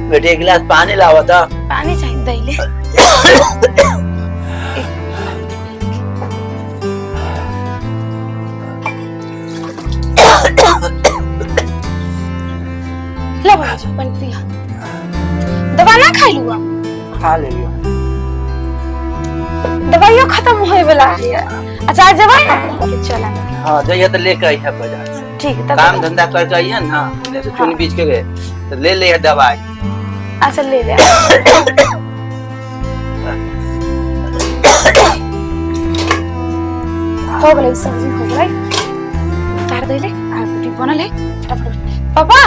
बेटे एक गिलास पानी लावा था। पानी चाहिए दहिले। ला बड़ा जो पानी पिया। दवा ना खाई लूआ। खा ले लियो। दवाइयों खत्म होए वाला है। अच्छा दवाई चला। हाँ जाइए तो लेकर आई है बाजार से। ठीक है। काम धंधा कर जाइए ना, जैसे चुनी बीच के गए तो ले ले दवाई। अच्छा ले ले। हो गई सब्जी हो गई। उतार दे ले। रोटी बनल है फटाफट। पापा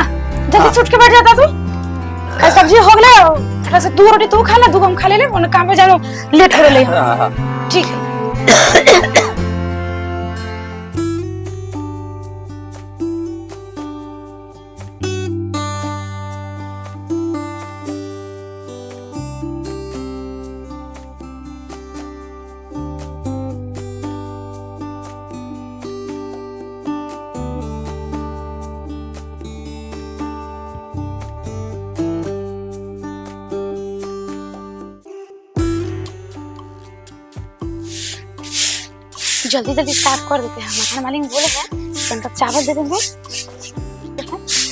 जल्दी छुट के बैठ जाता तू। का सब्जी हो गई। थोड़ा सा दो रोटी तू खा ले, दो हम खा ले। उन काम पे जानो लेट हो रही है। ठीक है। जल्दी जल्दी साफ कर देते हैं। हमारे मालिक बोले हैं तब चावल दे देंगे।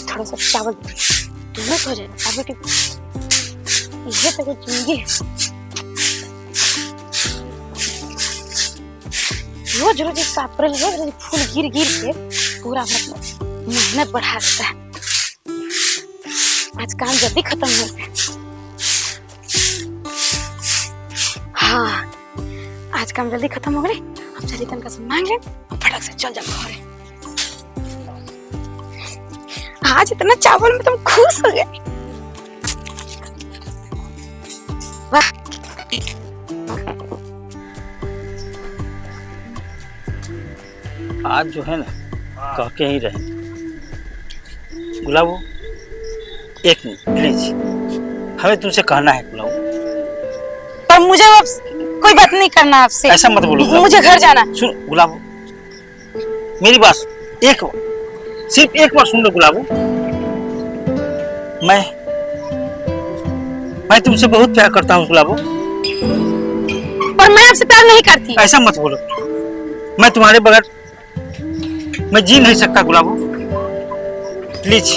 थोड़ा सा चावल दोनों हो जाएगा। काफी यही तो जिंदगी है। रोज रोज साफ कर रोज रोज फूल गिर गिर के पूरा मतलब मेहनत बढ़ा देता है। आज काम जल्दी खत्म हो गया। हाँ आज काम जल्दी खत्म हो गई। अब चलिए तनका से मांग ले और फटक से चल जा घरे। आज इतना चावल में तुम खुश हो गए। वाह आज जो है ना कह के ही रहे। गुलाबो एक मिनट प्लीज, हमें तुमसे कहना है गुलाबो। पर मुझे अब कोई बात नहीं करना आपसे। ऐसा मत बोलो, मुझे घर जाना। सुन गुलाबो, मेरी बात एक बार, सिर्फ एक बार सुन लो गुलाबो। मैं तुमसे बहुत प्यार करता हूँ गुलाबो। पर मैं आपसे प्यार नहीं करती। ऐसा मत बोलो, मैं तुम्हारे बगैर मैं जी नहीं सकता गुलाबो। प्लीज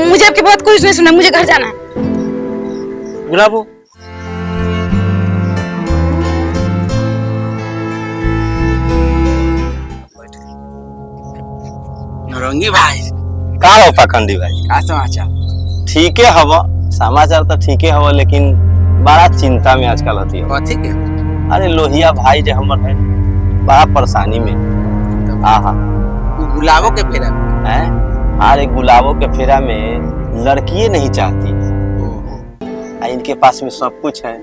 मुझे आपकी बात कुछ नहीं सुना। मुझे घर जाना है गुलाबो। नौरंगी भाई का हो पाखंडी भाई? का समाचार? ठीक है हवा, समाचार तो ठीक है हवा, लेकिन बड़ा चिंता में आजकल होती है। ठीक है। अरे लोहिया भाई जो हमर है बड़ा परेशानी में। हाँ गुलाबों के फेरा में है। अरे गुलाबों के फेरा में लड़की नहीं चाहती। इनके पास में सब कुछ है।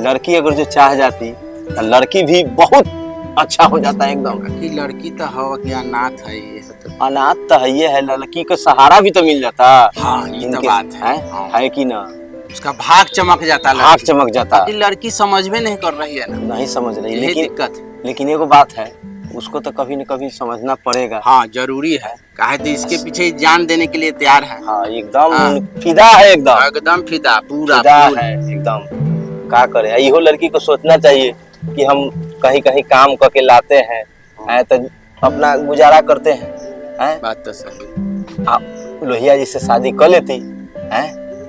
लड़की अगर जो चाह जाती तो लड़की भी बहुत अच्छा हो जाता है एकदम। कि लड़की तो हवा कि अनाथ है। ये तो अनाथ तो है, लड़की को सहारा भी तो मिल जाता। हाँ ये तो बात है कि ना। उसका भाग चमक जाता। भाग चमक जाता। लड़की समझ में नहीं कर रही है ना। नहीं समझ रही, यही दिक्कत। लेकिन एगो बात है, उसको तो कभी न कभी समझना पड़ेगा। हाँ जरूरी है। काहे तो इसके पीछे जान देने के लिए तैयार है। हाँ एकदम फिदा है, एकदम फिदा पूरा है एकदम। क्या करे, इहो लड़की को सोचना चाहिए कि हम कहीं कहीं काम करके लाते हैं तो अपना गुजारा करते हैं। बात तो सही। लोहिया जी से शादी कर लेती है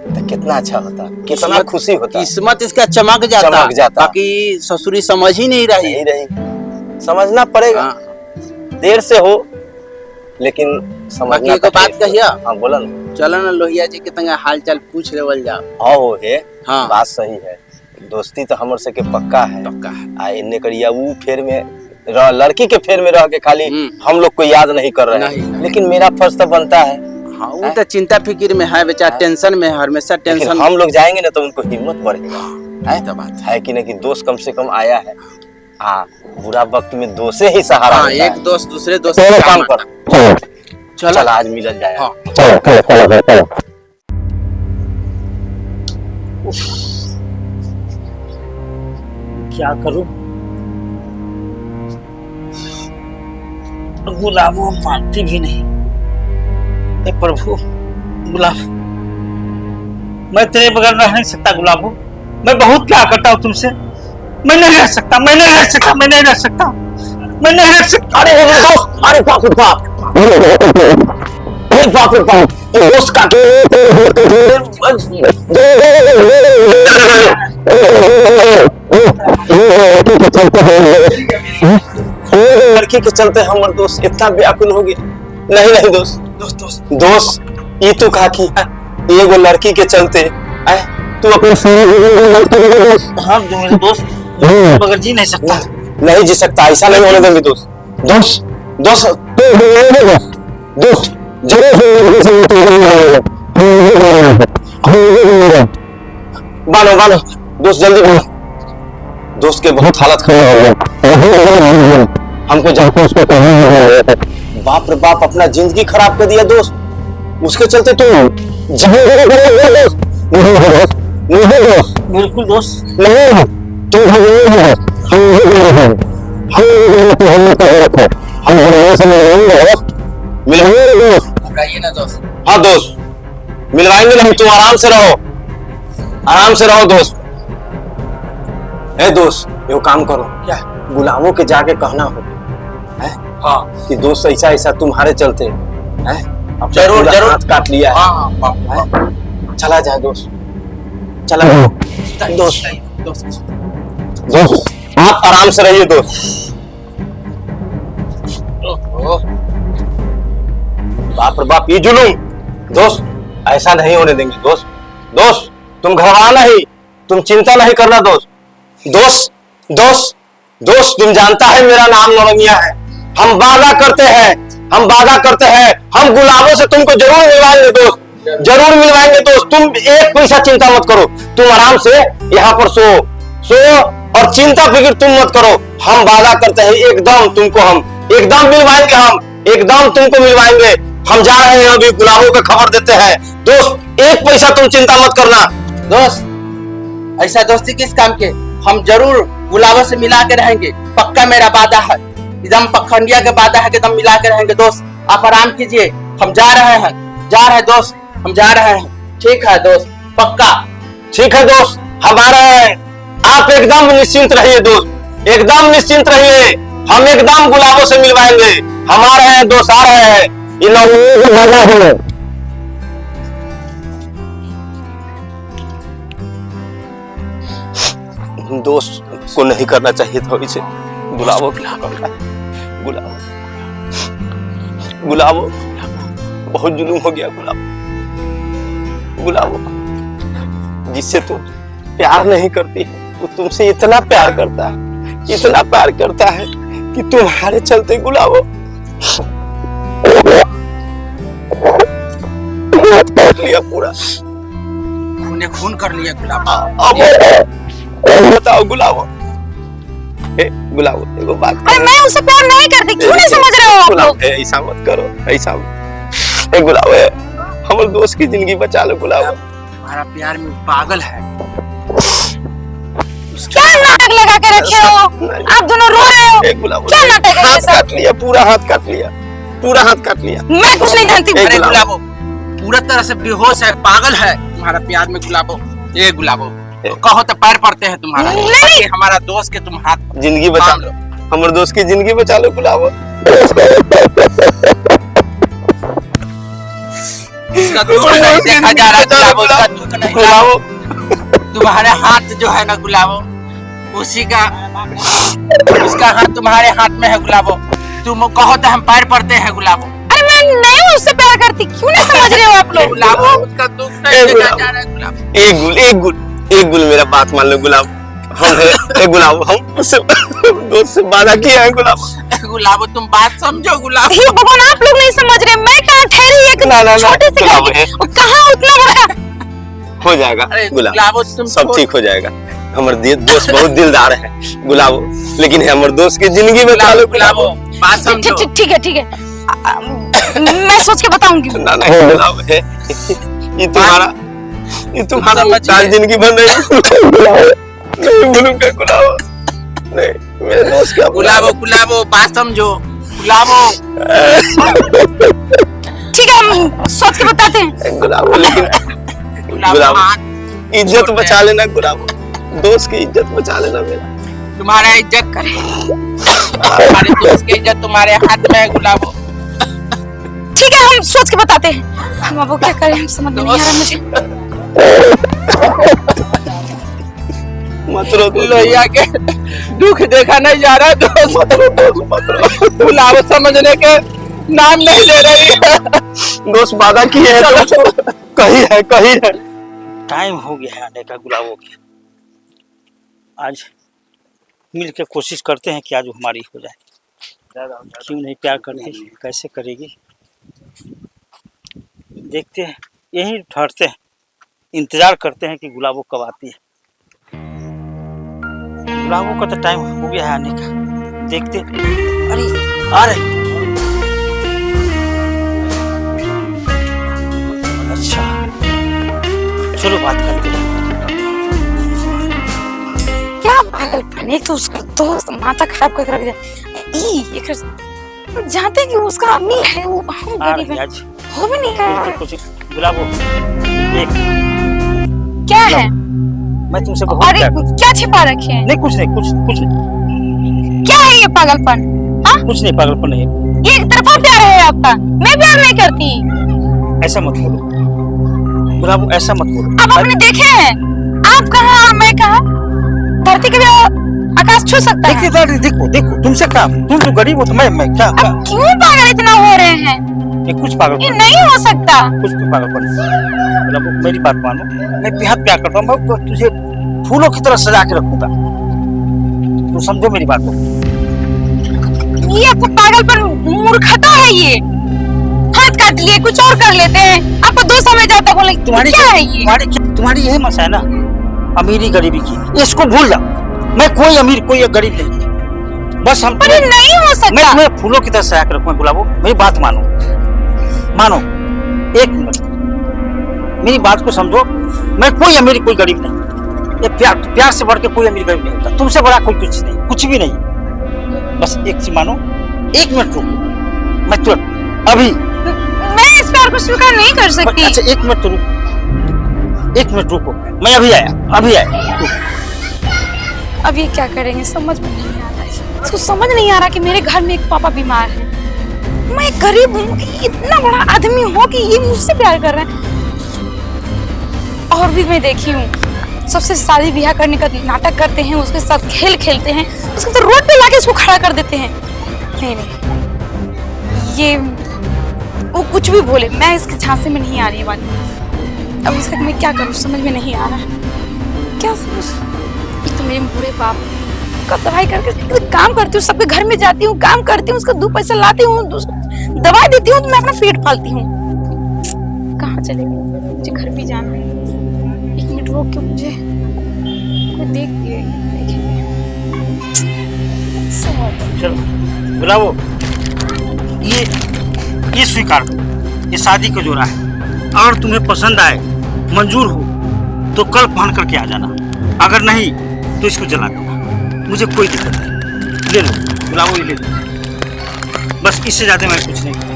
तो कितना अच्छा होता, कितना खुशी होता। किस्मत इसका चमक जाता। बाकी ससुरी समझ ही नहीं रही। समझना पड़ेगा। देर से हो लेकिन समझना। एक बात कहिया। हाँ बोला ना। चलो ना लोहिया जी के तंगा हाल चाल पूछ लेवल जाओ। हाँ हो है। हाँ बात सही है। दोस्ती तो हमर से के पक्का है। इन्ने करिया वो फेर में लड़की के फेर में रह के खाली हम लोग को याद नहीं कर रहे हैं। लेकिन मेरा फर्ज तो बनता है। हाँ वो तो चिंता फिक्र में है बेचारा, टेंशन में है हमेशा टेंशन। हम लोग जाएंगे ना तो उनको हिम्मत बढ़ेगा। है तो बात है कि नहीं कि दोस्त कम से कम आया है। हाँ बुरा वक्त में दो से ही सहारा। हाँ, एक दोस्त दूसरे दोस्त काम कर। चल आज मिल जाए। हाँ। क्या करूं? गुलाबो मानती भी नहीं। हे प्रभु गुलाब, मैं तेरे बगैर रह नहीं सकता गुलाबो। मैं बहुत प्यार करता हूँ तुमसे। मैं नहीं रह सकता, मैं नहीं रह सकता, मैं नहीं रह सकता, मैं नहीं रह सकता। अरे बाप रे बाप, अरे बाप रे बाप, दोस्त का लड़की के चलते हमारे दोस्त इतना व्याकुल हो गया। नहीं नहीं दोस्त दोस्त दोस्त दोस्त ये तो कहा कि एगो लड़की के चलते तू अपने हाँ जो मेरे दोस्त बगैर जी नहीं सकता। नहीं जी सकता, ऐसा नहीं होने देंगे दोस्त। दोस्त दोस्त दोस्त बानो बानो दोस्त, जल्दी बानो। दोस्त के बहुत हालत खराब हो गई, हमको जाकर उसको बाप रे बाप अपना जिंदगी खराब कर दिया दोस्त। उसके चलते तो बिल्कुल दोस्त, नहीं घबराइए ना दोस्त। हाँ दोस्त मिलवाएंगे नहीं, तुम आराम से रहो, आराम से रहो दोस्त। ए दोस्त यो काम करो, क्या? गुलाबों के जाके कहना हो हाँ कि दोस्त ऐसा ऐसा तुम्हारे चलते है, अब जरूर, पूरा जरूर। हाथ काट लिया है। हाँ बाप चला जाए दोस्त, चला जाए दोस्त। दोस्त दोस्त आप आराम से रहिए दोस्त। बाप रे बाप ये जुलूम दोस्त, ऐसा नहीं होने देंगे दोस्त। दोस्त तुम घबराना नहीं, तुम चिंता नहीं करना दोस्त। दोस्त दोस्त दोस्त तुम जानता है मेरा नाम नौरंगिया है। हम वादा करते हैं, हम वादा करते हैं, हम गुलाबों से तुमको जरूर मिलवाएंगे दोस्त, जरूर मिलवाएंगे दोस्त। तुम एक पैसा चिंता मत करो, तुम आराम से यहाँ पर सो और चिंता फिक्र तुम मत करो। हम वादा करते हैं एकदम तुमको, हम एकदम मिलवाएंगे, हम एकदम तुमको मिलवाएंगे। हम जा रहे हैं अभी गुलाबों का खबर देते हैं दोस्त, एक पैसा तुम चिंता मत करना दोस्त। ऐसा दोस्ती किस काम के? हम जरूर गुलाबों से मिला के रहेंगे, पक्का मेरा वादा है, एकदम पखंडिया के वादा है कि एकदम मिला के रहेंगे दोस्त। आप आराम कीजिए, हम जा रहे हैं, जा रहे दोस्त, हम जा रहे हैं। ठीक है दोस्त, पक्का। ठीक है दोस्त, हम आ रहे हैं, आप एकदम निश्चिंत रहिए दोस्त, एकदम निश्चिंत रहिए। हम एकदम गुलाबों से मिलवाएंगे, हम आ रहे हैं दोस्त, आ रहे हैं। इन लोगों को मजा है दोस्त को नहीं करना चाहिए था इसे। गुलाबों गुलाबों गुलाबों बहुत जुलूम हो गया। गुलाबों जिससे तुम प्यार नहीं करती है वो तुमसे इतना प्यार करता है, इतना प्यार करता है कि तुम्हारे चलते गुलाबों काट लिया पूरा, खूने खून कर लिया गुलाब। अब बताओ गुलाबों, गुलाबों एगो बात अरे मैं उससे प्यार नहीं करती, क्यों नहीं समझ रहे हो आप लोग? ऐसा मत करो, ऐसा गुलाबों हमारे दोस्त की जिंदगी बचा लो गुलाबों। हमारा प्यार में पागल है। क्या नाटक लगा के रखे हो आप दोनों? रो रहे हो? क्या नाटक है ये हाथ सब? काट लिया, पूरा हाथ काट लिया, पूरा हाथ काट लिया। मैं कुछ नहीं जानती। अरे गुलाबो पूरा तरह से बेहोश है, पागल है तुम्हारा प्यार में गुलाबो। ये गुलाबो कहो तो पैर पड़ते हैं तुम्हारा, नहीं। हमारा दोस्त के तुम हाथ जिंदगी बचा लो, हमारे दोस्त की जिंदगी बचा लो गुलाबो। उसका दुख नहीं देखा जा रहा गुलाबो, उसका दुख नहीं। गुलाबो तुम्हारे हाथ जो है ना गुलाबो, उसी का उसका हाथ तुम्हारे हाथ में है गुलाबो। तुम कहो तो हम पैर पड़ते हैं गुलाबो। अरे मैं नहीं उससे प्यार करती, क्यों नहीं समझ रहे हो आप लोग? गुलाबो उसका दुख नहीं देखा जा रहा है गुलाबो। एक गुल मेरा बात मान लो गुलाब, हम गुलाब हम उससे दोस्त से वादा किया है गुलाब। गुलाबो तुम बात समझो गुलाबो। ये भगवान आप लोग नहीं समझ रहे, मैं कहाँ ठहरी एक छोटे से गुलाबो घर है। में, कहाँ उतना बड़ा। हो जाएगा अरे गुलाब, गुलाबो तुम सब ठीक हो जाएगा। हमारे दोस्त बहुत दिलदार है गुलाबो, लेकिन हमारे दोस्त की जिंदगी बचा लो गुलाबो, बात समझो। ठीक है, ठीक है, मैं सोच के बताऊंगी। ना गुलाब है, ये तुम्हारा समझिए। जिंदगी बन रही है। नहीं भूलूंगा गुलाबो, नहीं मेरे दोस्त का गुलाबो गुलाबो बात समझो गुलाबो ठीक है, हम सोच के बताते हैं। गुलाबो लेकिन गुलाबो इज्जत बचा लेना गुलाबो, दोस्त की इज्जत बचा लेना मेरा। तुम्हारा इज्जत करे, हमारे दोस्त की इज्जत तुम्हारे हाथ में है गुलाबो। ठीक है, हम सोच के बताते हैं। हम अब क्या करें, हम समझ में नहीं आ रहा मुझे। मत रो लोहिया के दुख देखा नहीं जा रहा दोस्त, गुलाबो समझने के नाम नहीं ले रही है। दोस्त वादा की है दोस्त, कहीं है। टाइम हो गया है आने का गुलाबों की। आज मिल के कोशिश करते हैं कि आज वो हमारी हो जाए। क्यों नहीं प्यार करती, कैसे करेगी, देखते हैं। यहीं ठहरते हैं, इंतजार करते हैं कि गुलाबों कब आती है। गुलाबों का तो टाइम हो गया है आने का, देखते। अरे आ रहे। अच्छा चलो बात करते हैं। क्या पागलपन, एक तो उसका दोस्त माथा खराब करके रख दिया। जानते हैं कि उसका अम्मी है, वो हम आ गरीब रही है, आज हो भी नहीं रहा। कुछ गुलाबो देख, क्या है? मैं तुमसे बहुत और प्यार क्या छिपा रखे हैं? नहीं, कुछ नहीं। क्या है ये पागलपन? हाँ, कुछ नहीं, पागलपन नहीं है। ये एक तरफा प्यार है आपका, मैं प्यार नहीं करती। ऐसा मत बोलो गुलाबो, ऐसा मत बोलो। आप अपने देखे हैं, आप कहाँ और मैं कहाँ? धरती के भी आकाश छू सकता है। देखो तुमसे क्या, तुम तो गरीब हो तो मैं क्या अब क्यों पागल इतना हो रहे हैं? ये कुछ पागल, ये नहीं हो सकता। कुछ भी पागलपन। गुलाबो मेरी बात मानो, मैं बेहद प्यार करता हूँ। मैं तुझे फूलों की तरह सजा के रखूंगा, तू समझो मेरी बात को। ये आपको पागलपन, मूर्खता है ये। हाथ काट लिए, कुछ और कर लेते हैं। आपको दो समय जाता बोले तुम्हारी क्या है ये? तुम्हारी यही मसा है ना, अमीरी गरीबी की। इसको भूल जा, मैं कोई अमीर कोई गरीब नहीं, बस हम। पर ये नहीं हो मैं सकता। तुम्हें फूलों की तरह सजा के रखूंगा गुलाबो, मेरी बात मानो एक मिनट, मेरी बात को समझो। मैं कोई अमीर कोई गरीब नहीं, ये प्यार से बढ़ के कोई अमीर गरीब नहीं होता। तुमसे बड़ा कोई कुछ भी नहीं। बस एक चीज मानो, एक मिनट रुको, मैं तुरंत अभी। मैं इस प्यार को स्वीकार नहीं कर सकती। अच्छा एक मिनट रुको, मैं अभी आया। अब ये क्या करेंगे, समझ में नहीं आ रहा है। इसको समझ नहीं आ रहा कि मेरे घर में एक पापा बीमार है, मैं गरीब हूँ, इतना बड़ा आदमी हो कि ये मुझसे प्यार कर रहा है। और भी मैं देखी हूँ, सबसे शादी ब्याह करने का नाटक करते हैं, उसके साथ खेल खेलते हैं, उसके साथ रोड पे लाके उसको खड़ा कर देते हैं। नहीं, ये वो कुछ भी बोले, मैं इसके झांसे में नहीं आ रही वाली। अब इसका मैं क्या करूँ, समझ में नहीं आ रहा है। क्या एक तो मेरे बूढ़े बाप का दवाई करके काम करती हूँ, सबके घर में जाती हूँ, काम करती हूँ, उसका 2 पैसा लाती हूँ, दवाई देती हूँ, तो मैं अपना पेट पालती हूँ। कहाँ चले गए, मुझे घर भी जाना है। 1 मिनट रोक के मुझे कोई देखेंगे। चलो गुलाबो, ये स्वीकार करो, ये शादी का जोड़ा है। अगर तुम्हें पसंद आए, मंजूर हो, तो कल पहन करके आ जाना। अगर नहीं तो इसको जला दो, मुझे कोई दिक्कत नहीं। ले लो गुलाबो, ये ले लो, बस इससे ज्यादा मैं कुछ नहीं करूँ।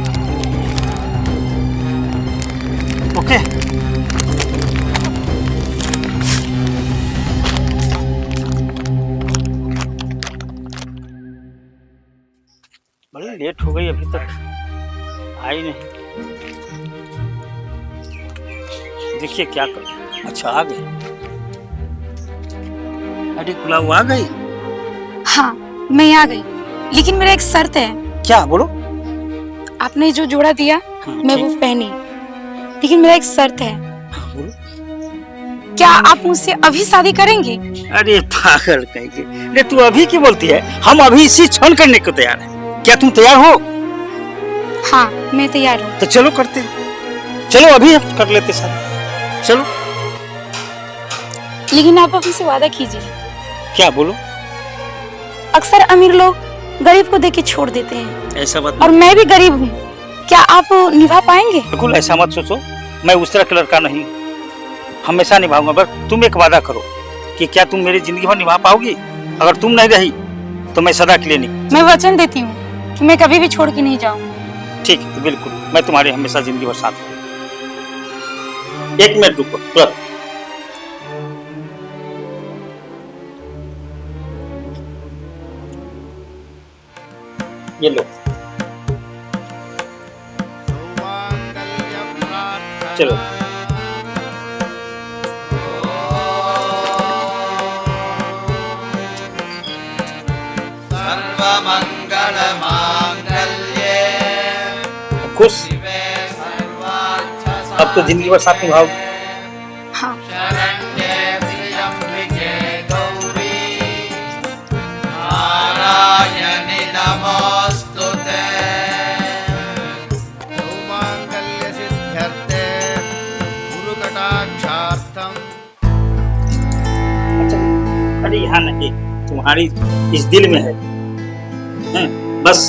ओके बड़ी लेट हो गई, अभी तक आई नहीं। देखिए क्या कर। अच्छा आ गई, अरे गुलाबो आ गई। हाँ, मैं आ गई, लेकिन मेरा एक शर्त है। क्या बोलो? आपने जो जोड़ा दिया मैं वो पहनी, लेकिन मेरा एक शर्त है। बोलो। क्या आप मुझसे अभी शादी करेंगे? अरे पागल कहीं के, तू अभी की बोलती है? हम अभी इसी क्षण करने को तैयार हैं। क्या तुम तैयार हो? हाँ, मैं तैयार हूँ। तो चलो करते हैं, चलो अभी हम कर लेते शादी, चलो। लेकिन आप हमसे वादा कीजिए। क्या बोलो? अक्सर अमीर लोग गरीब को देके छोड़ देते हैं, ऐसा मत, और मैं भी गरीब हूँ, क्या आप निभा पाएंगे? बिल्कुल ऐसा मत सोचो, मैं उस तरह का लड़का नहीं, हमेशा निभाऊंगा। बस तुम एक वादा करो कि क्या तुम मेरी जिंदगी भर निभा पाओगी? अगर तुम नहीं रही तो मैं सदा के लिए नहीं। मैं वचन देती हूँ कि मैं कभी भी छोड़ के नहीं जाऊँ। ठीक है, तो बिल्कुल मैं तुम्हारी हमेशा जिंदगी भर साथ हूँ। एक मिनट रुको तुरंत। ये लो, चलो। खुश? अब तो जिंदगी भर साथ निभाओगे। हाँ। अच्छा, अरे यहाँ नहीं, तुम्हारी इस दिल में है। बस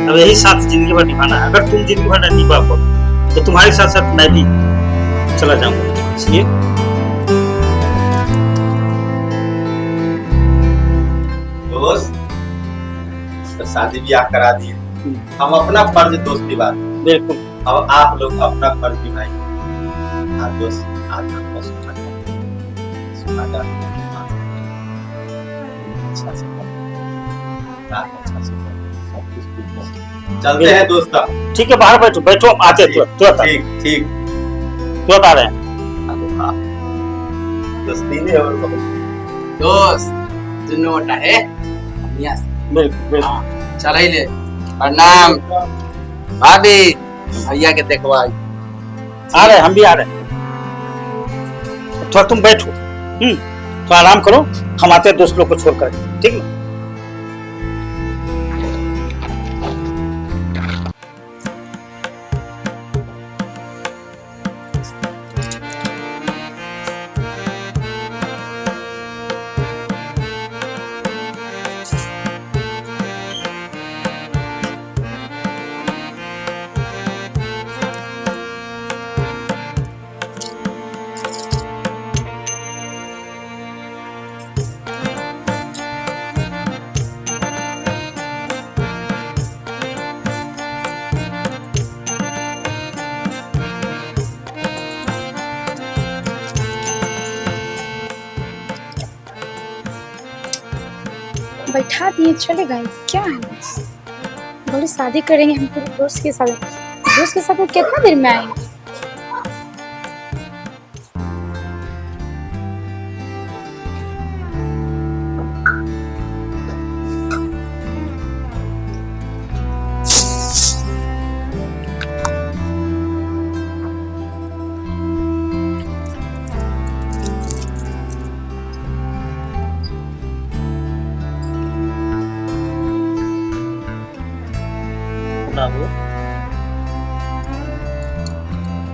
अब यही साथ जिंदगी भर निभाना है। अगर तुम जिंदगी भर नहीं निभा पाओ तो तुम्हारे साथ साथ मैं भी चला जाऊंगा। इसलिए दोस्त तो शादी ब्याह करा दिए, हम अपना फर्ज दोस्त निभा। बिल्कुल। अब आप लोग अपना फर्ज निभाइए। हाँ दोस्त, आज आपका सुना अच्छा से अच्छा से सब कुछ ठीक। चलते हैं दोस्त। ठीक है, बाहर बैठो बैठो, हम आते हैं तुरंत। ठीक ठीक, तुरंत आ रहे हैं। दोस्ती में और दोस्त दुनू गोटा है। बिल्कुल बिल्कुल। चल ले, प्रणाम भाभी, भैया के देखवाई। आ रहे हैं, हम भी आ रहे हैं। थोड़ा तुम बैठो, तो आराम करो, हम आते हैं दोस्त लोग को छोड़कर। ठीक है। बैठा दिए चले गए, क्या है? बोले शादी करेंगे हम पूरे दोस्त के साथ। दोस्त के साथ वो कितना देर में आएंगे?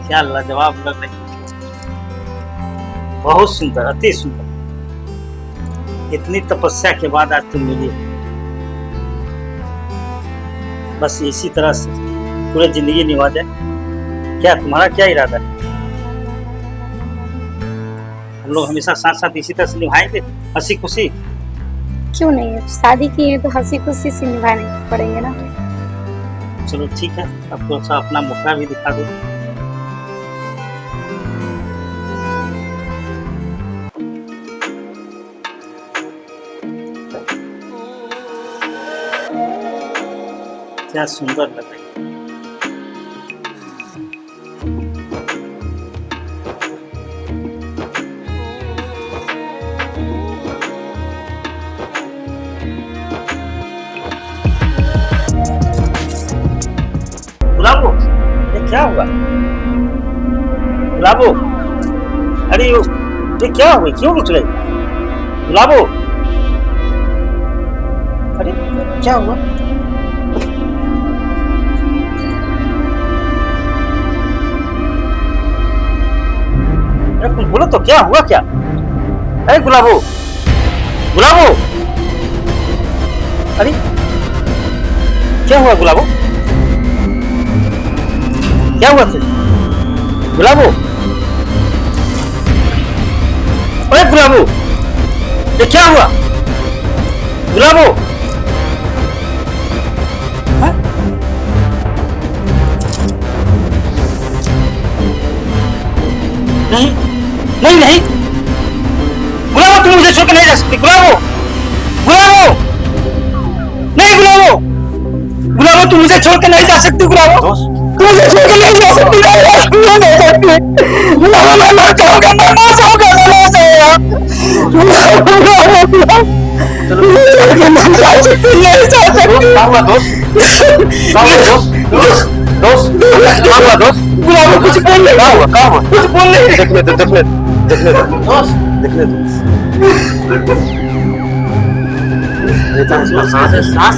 क्या लाजवाब लग रही, बहुत सुंदर, अति सुंदर। इतनी तपस्या के बाद आज तुम मिली। बस इसी तरह से पूरी जिंदगी निभा जाए। क्या तुम्हारा क्या इरादा है? हम लोग हमेशा साथ साथ इसी तरह से निभाएंगे, हंसी खुशी। क्यों नहीं है? शादी की है तो हंसी खुशी से निभाने पड़ेंगे ना। चलो ठीक है, अब थोड़ा सा अपना मुखड़ा भी दिखा दो। क्या सुंदर लग रही है। गुलाबो, ये क्या हुआ? गुलाबो, अरे ये क्या हुआ? क्यों उठ गई? गुलाबो, अरे क्या हुआ? अरे तुम बोलो तो, क्या हुआ क्या? अरे गुलाबो, गुलाबो, अरे क्या हुआ गुलाबो? क्या हुआ फिर? गुलाबो, अरे गुलाबो, ये क्या हुआ? गुलाबो, नहीं नहीं गुलाबो, तुम मुझे छोड़ के नहीं जा सकती। गुलाबो, गुलाबो, नहीं गुलाबो, गुलाबो तुम मुझे छोड़ के नहीं जा सकती। गुलाबो तुम मुझे छोड़ के नहीं जा सकती। नहीं जा सकती गुलाबो, मैं मर जाऊंगा, मैं मर जाऊंगा, मैं मर जाऊंगा। चलो नहीं जा सकती, नहीं जा सकती। क्या हुआ दोस्त? क्या हुआ दोस्त? दोस्त क्या हुआ दोस्त? गुलाबो कुछ बोल नहीं, क्या हुआ? क्या हुआ? कुछ बोल नहीं। देखने दो, देखने दो, देखने दो दोस्त, देखने दो। सांस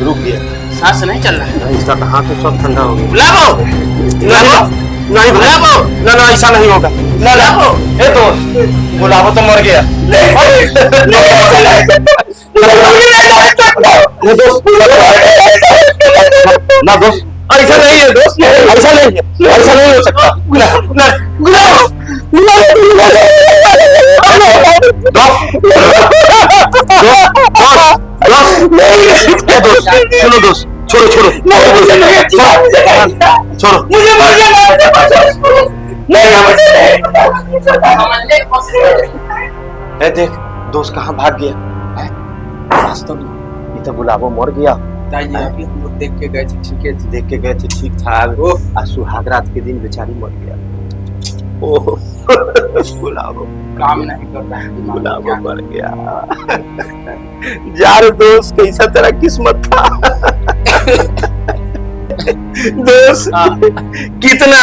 रुक गया। सांस नहीं चल रहा है। इसका तो हाथ तो सब ठंडा हो गया। गुलाबो, गुलाबो, नहीं गुलाबो, ना ना, ऐसा नहीं होगा। ना ना, ए दोस्त, गुलाबो तो मर गया। नहीं दोस्त, ना दोस्त, ऐसा नहीं है दोस्त, ऐसा नहीं है, ऐसा नहीं हो सकता। सुनो दोस्त, छोड़ो छोड़ो छोड़ो। मुझे मर जाना ए देख, दोस्त कहाँ भाग गया है? वास्तव में ये तो गुलाबो मर गया। ताइए अभी हम लोग देख के गए थे, ठीक है, देख के गए थे, ठीक था। आज सुहाग रात के दिन बेचारी मर गया। ओह गुलाबो काम नहीं कर रहा है दिमाग, गुलाबो क्या मर गया। यार दोस्त, कैसा तेरा किस्मत था। दोस्त कितना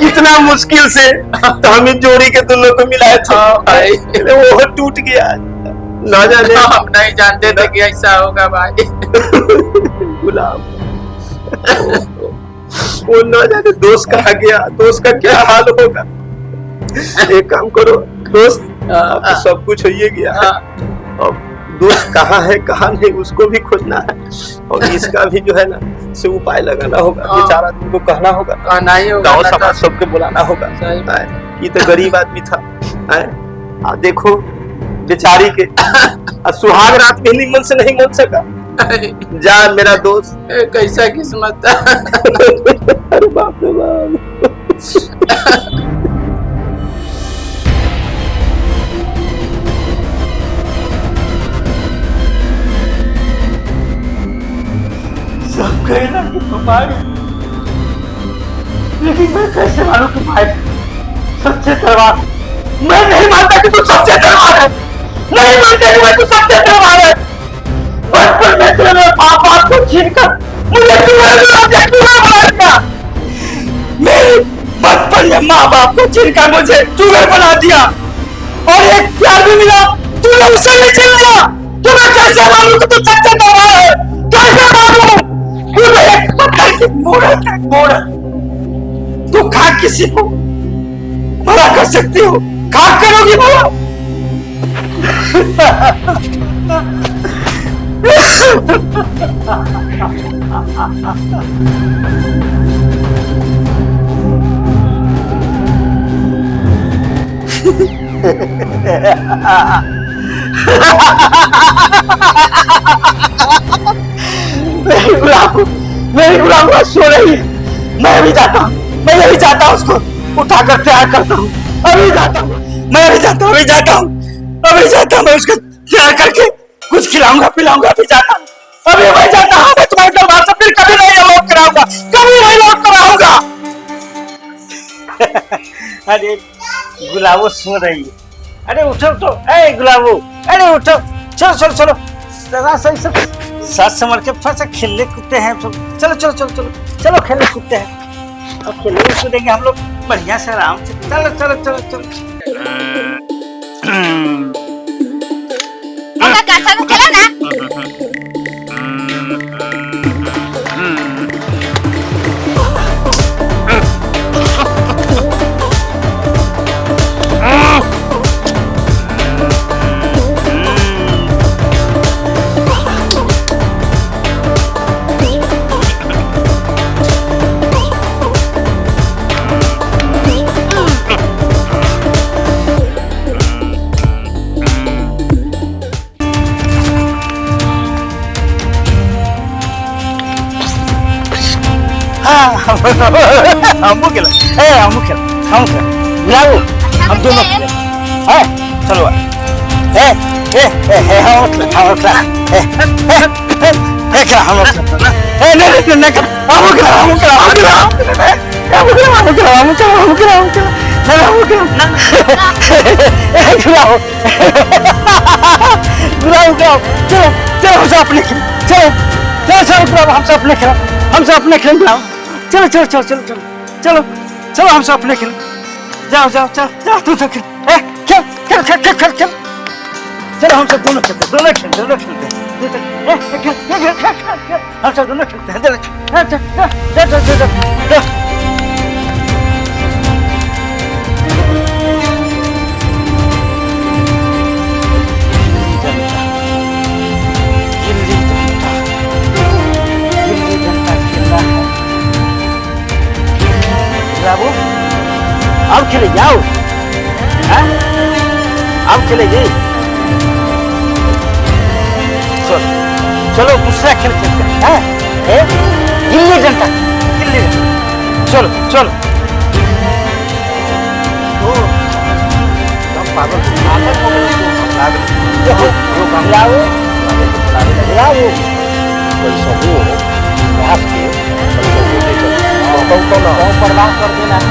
कितना मुश्किल से तो हमें जोड़ी के दोनों को मिलाया था। भाई वो टूट गया। ना जाने हम नहीं जानते थे कि ऐसा होगा भाई। गुलाब वो ना जाने दोस्त कहाँ गया, दोस्त का क्या हाल होगा। एक काम करो दोस्त, अब तो सब कुछ हो ही गया है। अब दोस्त कहाँ है कहाँ नहीं उसको भी खोजना है, और इसका भी जो है ना से उपाय लगाना होगा। बेचारा आदमी को कहना होगा, नहीं होगा, गाँव समाज सबके बुलाना होगा। ये तो गरीब आदमी था। देखो बेचारी के सुहाग रात में मन से नहीं मन सका। जा मेरा दोस्त, कैसा किस्मत था। अरे बाप रे बाप। सब कहना कि तुम्हारी, लेकिन मैं कैसे मानूं कि भाई सच्चे दरबार। मैं नहीं मानता कि तू सच्चे दरबार है, नहीं मानता कि मैं तू सच्चे दरबार है। बचपन में तेरे माँ बाप को छीनकर मुझे चूहे बना दिया। मेरे बचपन में माँ बाप को छीनकर मुझे चूहे बना दिया, और एक प्यार भी मिला, तूने उससे भी छीन लिया। तो मैं कैसे मानूं कि तू सच्चे दरबार है? कैसे मानूं? तू खा किसी को भला कर सकती हो, खा करोगी भला? मेरी गुलाम सो रही है, मैं भी जाता हूँ, मैं भी जाता हूँ, उसको उठाकर तैयार करता हूँ। अभी जाता हूँ, मैं भी जाता हूँ, अभी जाता हूँ, अभी जाता हूँ, मैं उसको तैयार करके कुछ खिलाऊंगा पिलाऊंगा, अभी जाता हूँ, अभी मैं जाता हूँ। मैं तुम्हारे दरबार से फिर कभी नहीं लौट कर आऊंगा, कभी नहीं लौट कर आऊंगा। अरे गुलाबो सो रही है, अरे उठो उठो, ए गुलाबो, अरे उठो, चलो चलो चलो, जरा सब साथ संभल के थोड़ा सा खेलने कूदते हैं। चलो चलो चलो चलो चलो खेलने कूदते हैं, और खेलने कूदेंगे हम लोग बढ़िया से आराम से। चलो चलो चलो चलो। चलो ना। हमू खेला, ए हमू खेला, हमू खेला। गुलाबो हम दोनों हैं चलो ए ए ए हौसला ए क्या हौसला ए नहीं नहीं हमसे अपने चलो चलो चलो हमसे अपने खेल हमसे अपने खेल बुलाओ चलो चलो चलो चलो चलो चलो चलो हमसे अपने खेल जाओ जाओ जाओ जाओ तू तो खेल खेल खेल खेल खेल खेल खेल चलो हम सब दोनों खेलते हम सब दोनों खेलते हैं चलो बाबू अब खेले जाओ अब खेलेगी चलो चलो दूसरा खेल खेलते हैं गिल्ली डंडा चलो चलो बर्बाद कर देना है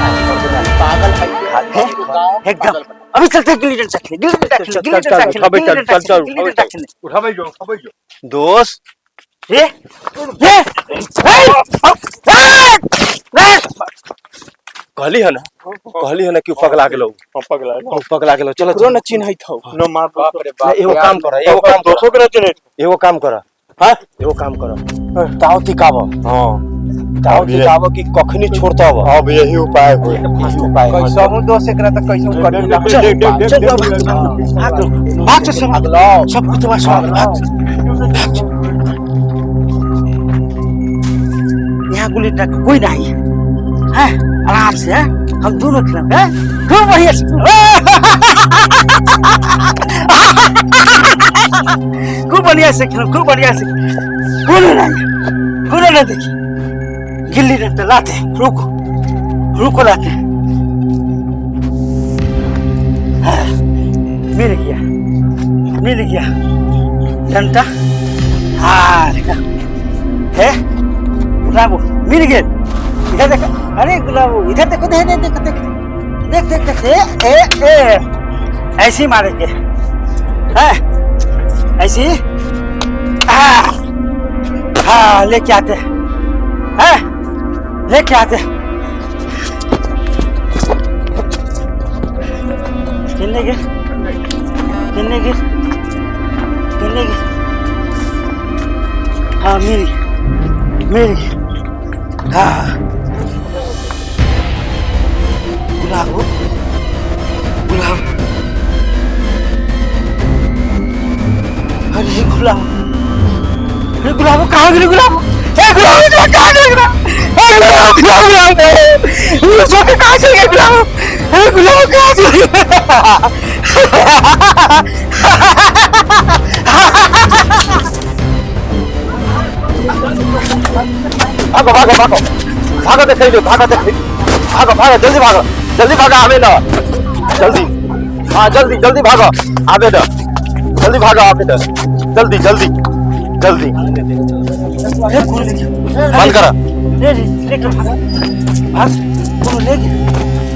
पागल है एकदम अभी चलते गिल्ली डंडा खेले दोस्त कहली है ना कि पगला गेलो चलो करो न चिन्ह थौ न मार बाप रे बाप एगो काम कर दोस्तों के चिन्ह एगो काम कर हां एगो काम कर ताव तिकाव हां ताव तिकाव कि कखनी छोड़ता हो अब यही उपाय होय कैसे हूं दोस्त एकरा त कैसे भाग सब कुछ यहाँ गुल्ली डंडा कोई नहीं है आराम से है हम दोनों खेलेंगे खूब बढ़िया से खूब बढ़िया से खेलो खूब बढ़िया से कोने नहीं देखिए गिल्ली डंडा लाते रुको लाते मिल गया डंडा हाँ है गुलाबो मिल गया इधर देखो अरे गुलाबो इधर देखो देख ऐसे ही मारेंगे हैं ऐसे ही हाँ लेके आते हैं लेके आते किन्ने के हाँ मिल गई हाँ गुलाब अरे गुलाब कहाँ गए गुलाब कहाँ चले गए गुलाब कहाँ चले भागो जल्दी भागो आवे ना जल्दी भागो आवे ना जल्दी बंद करा जल्दी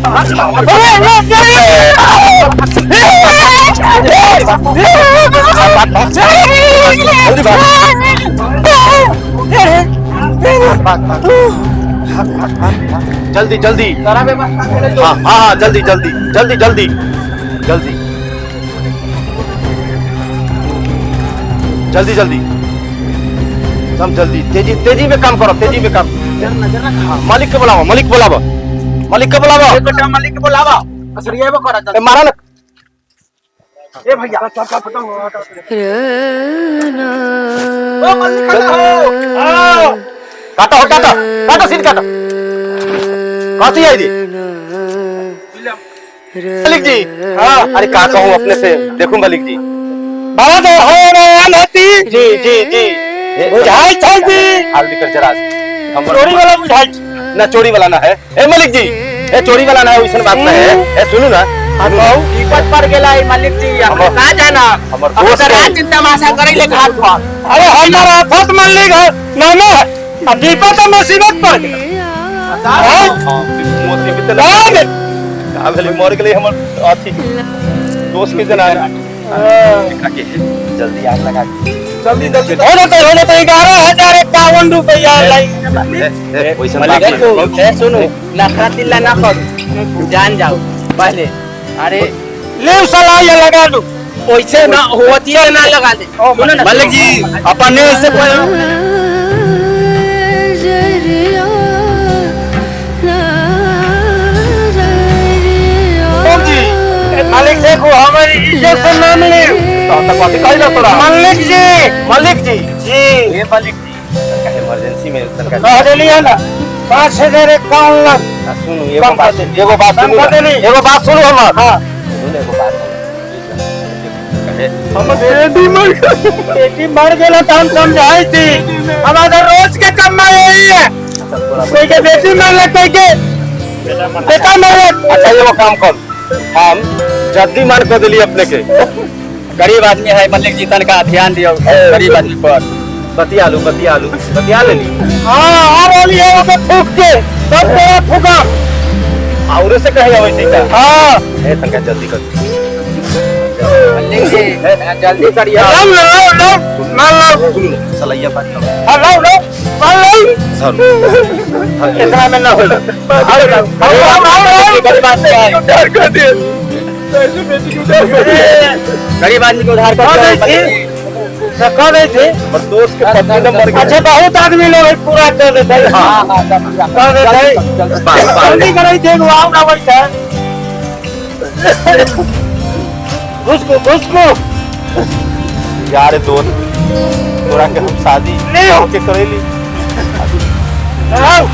हाँ जल्दी सब जल्दी तेजी में काम करो मालिक के बुलावा मालिक के बुलावा असरिया वो करा मारा ना ए भैया काटो सीन काटो कौन आई थी मालिक जी हाँ अरे का कहूँ अपने से देखो मालिक जी बाबा तो हो रही जी बुझाई चाहिए आलू कर जरा हम चोरी वाला बुझाई ना चोरी वाला ना है ए मालिक जी ए चोरी वाला ना है वैसन बात ना है ए सुनो ना विपद पड़ गेला है मालिक जी हमरा कहाँ जाना हमर हम दोस्त तो है। रात दिन तमाशा करे ले घाट पर अरे हमारा आफत मालिक है नानो है अब विपद तो मुसीबत पड़ गई मुसीबत का भेली मर गेलै हमर अथी दोस्त के जना काके जल्दी आग लगा होने तो 11,051 रुपया वैसे ए सुनो नखरा तिल्ला ना करो जान जाओ पहले अरे ले साला ये लगा दो वैसे ना होती है ना लगा दे सुनो ना मालिक जी अपने से मालिक देखो हमारी इज्जत से नाम ले मालिक जी जी ये मालिक जी इमरजेंसी में सरकार कह दिलिए ना 5,051 लाख सुनो एगो बात सुनो हमार हाँ बेटी मर गेला तो हम समझाई थी हमारा रोज के कमाई यही है कोई के बेटी मरले कोई के बेटा मरले अच्छा ये काम कर हम जल्दी मान कर दिली अपने के गरीब आदमी है मलिक जी तन का ध्यान दियो गरीब आदमी पर बतिया ले ली हाँ और बोलिए वो तो फूक के सब तेरा फूका और से कहे अबै छै का हाँ ए तनका जल्दी कर मलिक जी जल्दी करिए लो सुनो सलैया बात लो हाँ लो सर इतना में ना हो गरीब आदमी है गरीब आदमी को उधार कर कह रहे थे और दोस्त के पत्नी ने मर गया अच्छा बहुत आदमी लोग पूरा कर देते हैं हाँ कह रहे थे जल्दी कर रही थे आओ ना वैसा घुसको यार दोस्त तोरा के हम शादी नहीं हो के करेली आओ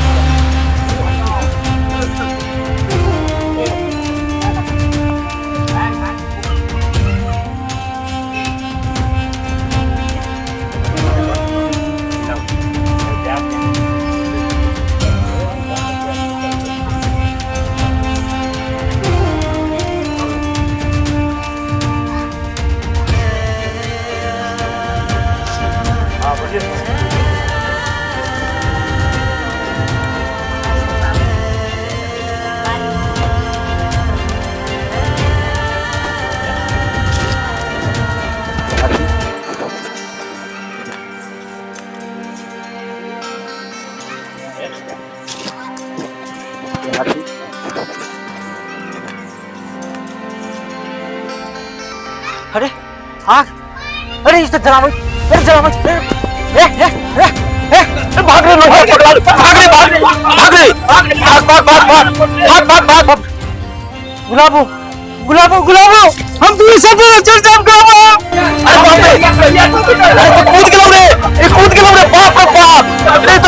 अरे हाँ अरे इस तरह भाग रहे गुलाबो हम तुम्हें सब चल जाम कूद के बाप रे बाप